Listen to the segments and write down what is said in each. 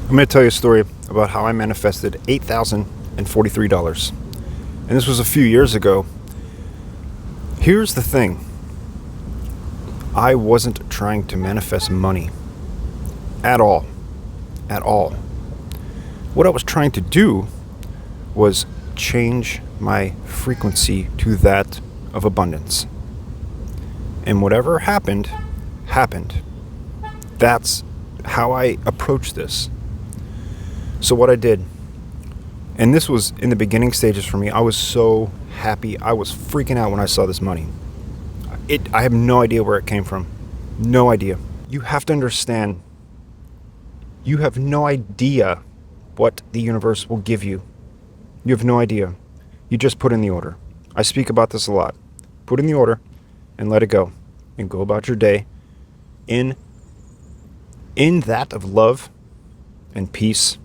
I'm going to tell you a story about how I manifested $8,043. And this was a few years ago. Here's the thing. I wasn't trying to manifest money at all. At all. What I was trying to do was change my frequency to that of abundance. And whatever happened, happened. That's how I approached this. So what I did, and this was in the beginning stages for me, I was so happy. I was freaking out when I saw this money. I have no idea where it came from. No idea. You have to understand, you have no idea what the universe will give you. You have no idea. You just put in the order. I speak about this a lot. Put in the order and let it go. And go about your day in that of love and peace.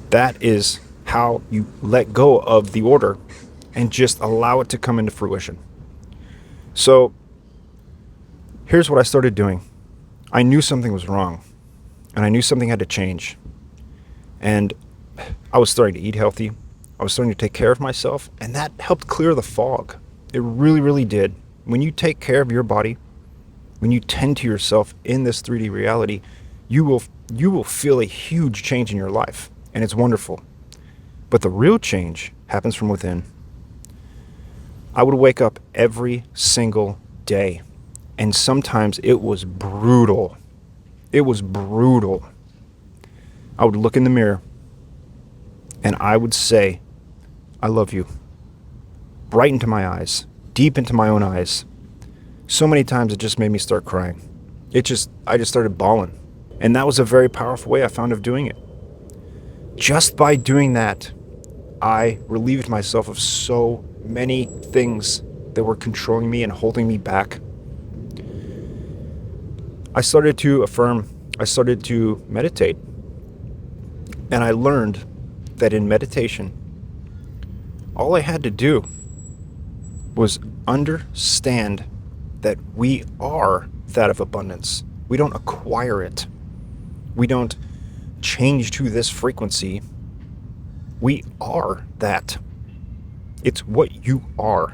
That is how you let go of the order and just allow it to come into fruition. So here's what I started doing. I knew something was wrong, and I knew something had to change. And I was starting to eat healthy. I was starting to take care of myself, and that helped clear the fog. It really, really did. When you take care of your body, when you tend to yourself in this 3D reality, you will feel a huge change in your life. And it's wonderful. But the real change happens from within. I would wake up every single day. And sometimes it was brutal. It was brutal. I would look in the mirror and I would say, I love you. Right into my eyes. Deep into my own eyes. So many times it just made me start crying. I just started bawling. And that was a very powerful way I found of doing it. Just by doing that, I relieved myself of so many things that were controlling me and holding me back. I started to affirm, I started to meditate. And I learned that in meditation, all I had to do was understand that we are that of abundance. We don't acquire it. We don't change to this frequency. We are that. It's what you are.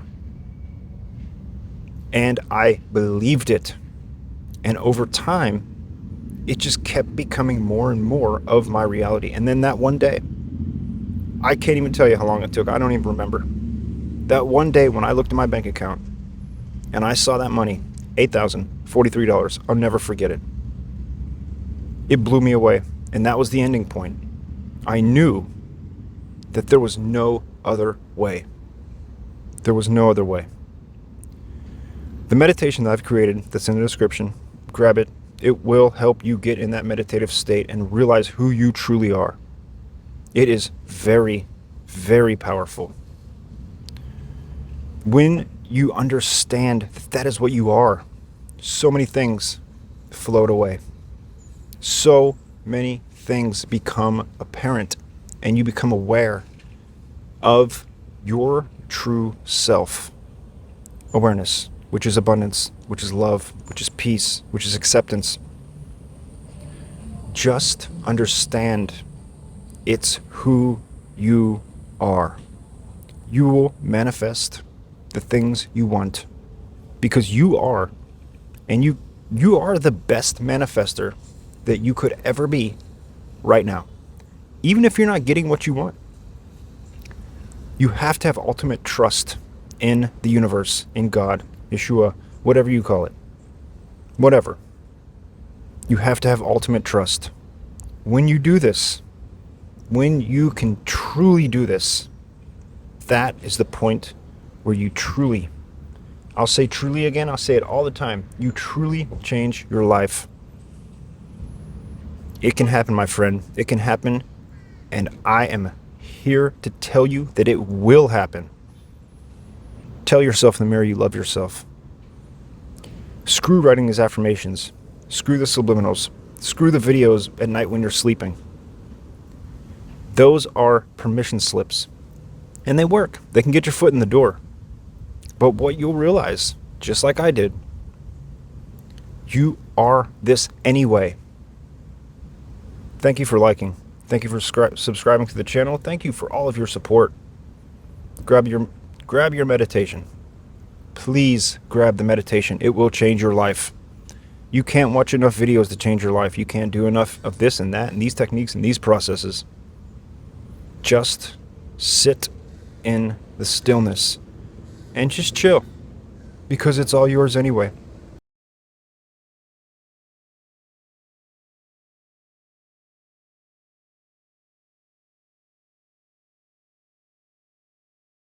And I believed it. And over time, it just kept becoming more and more of my reality. And then that one day, I can't even tell you how long it took. I don't even remember. That one day when I looked at my bank account and I saw that money, $8,043, I'll never forget it. It blew me away. And that was the ending point. I knew that there was no other way. There was no other way. The meditation that I've created that's in the description, grab it. It will help you get in that meditative state and realize who you truly are. It is very, very powerful. When you understand that that is what you are, so many things float away. So many things become apparent and you become aware of your true self. Awareness, which is abundance, which is love, which is peace, which is acceptance. Just understand it's who you are. You will manifest the things you want because you are, and you are the best manifester that you could ever be right now. Even if you're not getting what you want, you have to have ultimate trust in the universe, in God, Yeshua, whatever you call it. Whatever. You have to have ultimate trust. When you do this, when you can truly do this, that is the point where you truly, I'll say truly again, I'll say it all the time, you truly change your life. It can happen, my friend. It can happen, and I am here to tell you that it will happen. Tell yourself in the mirror you love yourself. Screw writing these affirmations. Screw the subliminals. Screw the videos at night when you're sleeping. Those are permission slips. And they work. They can get your foot in the door. But what you'll realize, just like I did, you are this anyway. Thank you for liking. Thank you for subscribing to the channel. Thank you for all of your support. Grab your meditation. Please grab the meditation. It will change your life. You can't watch enough videos to change your life. You can't do enough of this and that and these techniques and these processes. Just sit in the stillness and just chill, because it's all yours anyway.